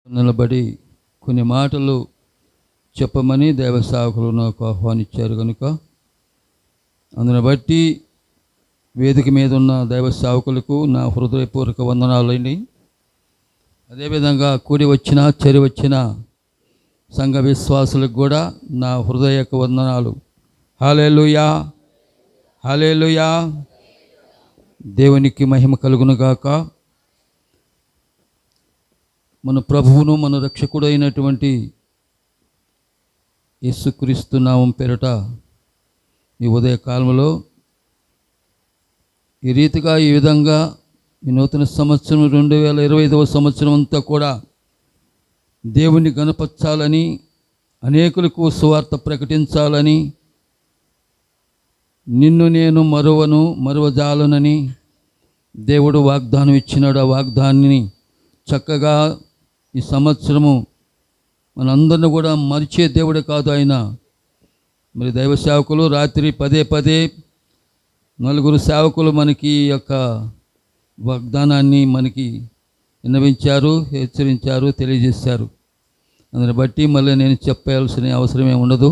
నిలబడి కొన్ని మాటలు చెప్పమని దైవ సేవకులు నాకు ఆహ్వానించారు కనుక అందుని బట్టి వేదిక మీద ఉన్న దైవ సేవకులకు నా హృదయపూర్వక వందనాలండి. అదేవిధంగా కూడి వచ్చిన చెరి వచ్చిన సంఘ విశ్వాసులకు కూడా నా హృదయక వందనాలు. హల్లెలూయా, హల్లెలూయా. దేవునికి మహిమ కలుగును గాక. మన ప్రభువును మన రక్షకుడు అయినటువంటి యేసుక్రీస్తు నామం పేరట ఈ ఉదయ కాలంలో ఈ రీతిగా ఈ విధంగా ఈ నూతన సంవత్సరం 2025వ సంవత్సరం అంతా కూడా దేవుని గణపరచాలని, అనేకులకు సువార్త ప్రకటించాలని, నిన్ను నేను మరువజాలనని దేవుడు వాగ్దానం ఇచ్చినాడు. ఆ వాగ్దానాన్ని చక్కగా ఈ సంవత్సరము మనందరిని కూడా మరిచే దేవుడు కాదు ఆయన. మరి దైవ సేవకులు రాత్రి పదే నలుగురు సేవకులు మనకి యొక్క వాగ్దానాన్ని మనకి విన్నవించారు, హెచ్చరించారు, తెలియజేశారు. అందుని బట్టి మళ్ళీ నేను చెప్పాల్సిన అవసరమే ఉండదు.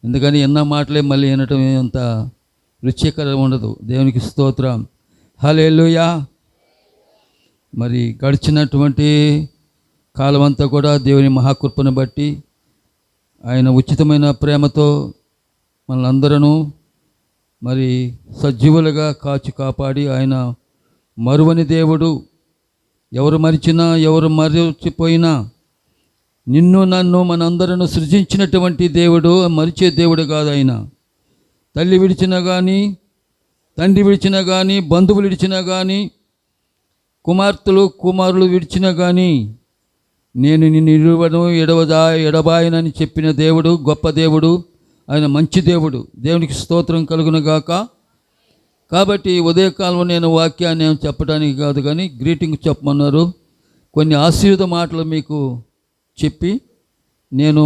ఎందుకని ఎన్న మాటలే మళ్ళీ వినటం అంత రుచికరం ఉండదు. దేవునికి స్తోత్రం. హల్లెలూయా. మరి గడిచినటువంటి కాలం అంతా కూడా దేవుని మహాకృపను బట్టి ఆయన ఉచితమైన ప్రేమతో మనలందరూ మరి సజీవులుగా కాపాడి ఆయన మరువని దేవుడు. ఎవరు మరిచినా ఎవరు మరిచిపోయినా నిన్ను నన్ను మనందరూ సృజించినటువంటి దేవుడు మరిచే దేవుడు కాదు ఆయన. తల్లి విడిచినా కానీ, తండ్రి విడిచినా కానీ, బంధువులు విడిచినా కానీ, కుమారులు విడిచినా కానీ నేను నిన్ను ఇరువను ఎడబాయనని చెప్పిన దేవుడు గొప్ప దేవుడు. ఆయన మంచి దేవుడు. దేవునికి స్తోత్రం కలుగును గాక. కాబట్టి ఉదయకాలంలో నేను వాక్యాన్ని చెప్పడానికి కాదు కానీ గ్రీటింగ్ చెప్పమన్నారు. కొన్ని ఆశీర్వాద మాటలు మీకు చెప్పి నేను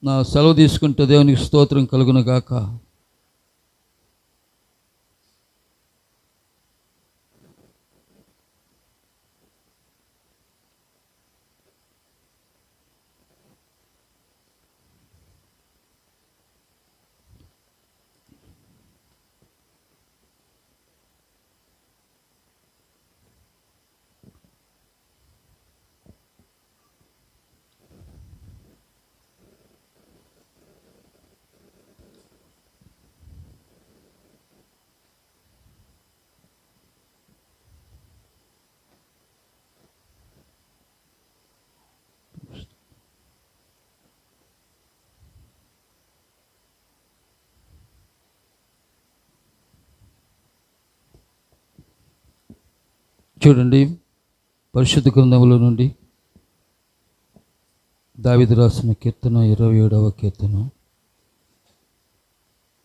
నా సెలవు తీసుకుంటే దేవునికి స్తోత్రం కలుగును గాక. చూడండి, పరిశుద్ధ గ్రంథములో నుండి దావీదు రాసిన కీర్తన 27వ కీర్తన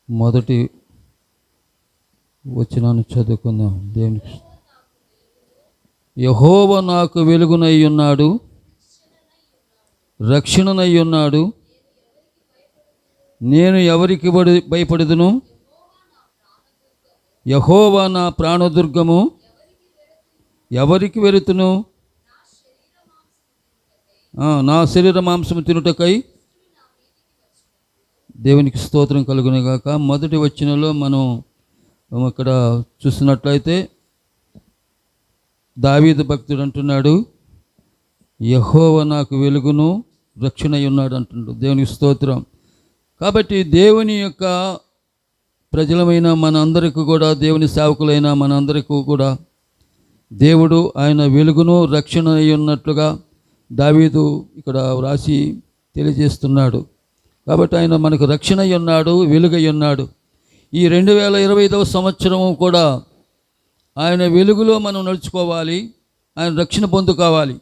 మొదటి వచనాన్ని చదువుకుందాం. దేవునికి యెహోవా నాకు వెలుగునై ఉన్నాడు, రక్షణనై ఉన్నాడు, నేను ఎవరికి భయపడదును? యెహోవా నా ప్రాణదుర్గము, ఎవరికి వెరుతును? నా శరీర మాంసము తినుటకై. దేవునికి స్తోత్రం కలుగునుగాక. మొదటి వచనంలో మనం ఇక్కడ చూసినట్లయితే దావీదు భక్తుడు అంటున్నాడు, యెహోవా నాకు వెలుగును రక్షణ ఉన్నాడు అంటున్నాడు. దేవునికి స్తోత్రం. కాబట్టి దేవుని యొక్క ప్రజలమైన మన అందరికీ కూడా, దేవుని సేవకులైన మన అందరికీ కూడా దేవుడు ఆయన వెలుగును రక్షణ ఉన్నట్లుగా దావీదు ఇక్కడ వ్రాసి తెలియజేస్తున్నాడు. కాబట్టి ఆయన మనకు రక్షణ ఉన్నాడు, వెలుగై ఉన్నాడు. ఈ 2025వ సంవత్సరము కూడా ఆయన వెలుగులో మనం నడుచుకోవాలి, ఆయన రక్షణ పొందుకోవాలి.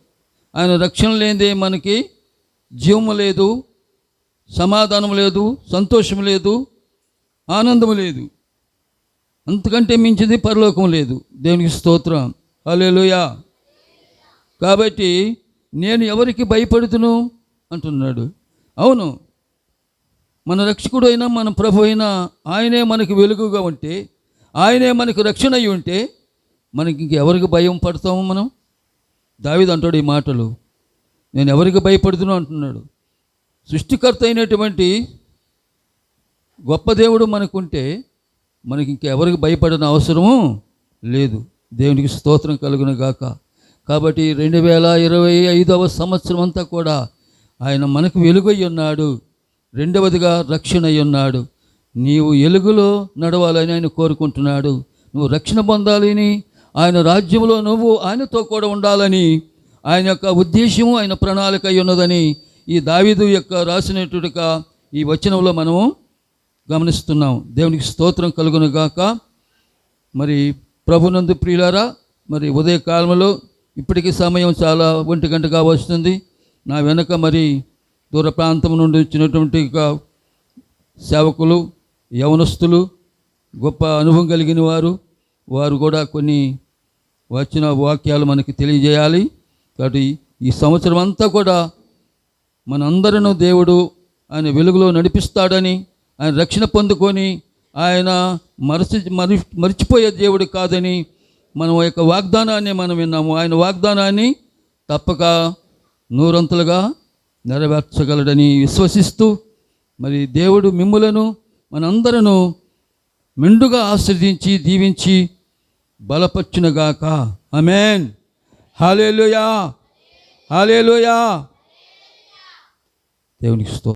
ఆయన రక్షణ లేనిదే మనకి జీవము లేదు, సమాధానం లేదు, సంతోషం లేదు, ఆనందం లేదు. అంతకంటే మించింది పరలోకం లేదు. దేవునికి స్తోత్రం. హల్లెలూయా. కాబట్టి నేను ఎవరికి భయపడుతును అంటున్నాడు. అవును, మన రక్షకుడు అయినా మన ప్రభు అయినా ఆయనే మనకు వెలుగుగా ఉంటే, ఆయనే మనకు రక్షణ అయి ఉంటే మనకి ఇంకెవరికి భయం పడతాము మనం? దావీదు అంటాడు ఈ మాటలు, నేను ఎవరికి భయపడుతున్నా అంటున్నాడు. సృష్టికర్త అయినటువంటి గొప్ప దేవుడు మనకుంటే మనకి ఇంకెవరికి భయపడిన అవసరము లేదు. దేవునికి స్తోత్రం కలుగును గాక. కాబట్టి 2025వ సంవత్సరం అంతా కూడా ఆయన మనకు వెలుగై ఉన్నాడు. రెండవదిగా రక్షణ అయి ఉన్నాడు. నీవు వెలుగులో నడవాలని ఆయన కోరుకుంటున్నాడు. నువ్వు రక్షణ పొందాలని, ఆయన రాజ్యంలో నువ్వు ఆయనతో కూడా ఉండాలని ఆయన యొక్క ఉద్దేశము, ఆయన ప్రణాళిక అయి ఉన్నదని ఈ దావీదు యొక్క రాసినట్టుగా ఈ వచనంలో మనము గమనిస్తున్నాం. దేవునికి స్తోత్రం కలుగును గాక. మరి ప్రభునందు ప్రియులారా, మరి ఉదయకాలంలో ఇప్పటికీ సమయం చాలా 1 గంటగా వస్తుంది. నా వెనక మరి దూర ప్రాంతం నుండి వచ్చినటువంటి సేవకులు, యవనస్తులు, గొప్ప అనుభవం కలిగిన వారు కూడా కొన్ని వచ్చిన వాక్యాలు మనకి తెలియజేయాలి. కాబట్టి ఈ సంవత్సరం అంతా కూడా మనందరినూ దేవుడు ఆయన వెలుగులో నడిపిస్తాడని, ఆయన రక్షణ పొందుకొని ఆయన మరిచిపోయే దేవుడు కాదని మనం యొక్క వాగ్దానాన్ని మనం విన్నాము. ఆయన వాగ్దానాన్ని తప్పక 100 నెరవేర్చగలడని విశ్వసిస్తూ మరి దేవుడు మిమ్ములను మనందరను మెండుగా ఆశీర్వదించి దీవించి బలపర్చునుగాక. ఆమేన్. హల్లెలూయా, హల్లెలూయా. దేవునికి స్తోత్రం.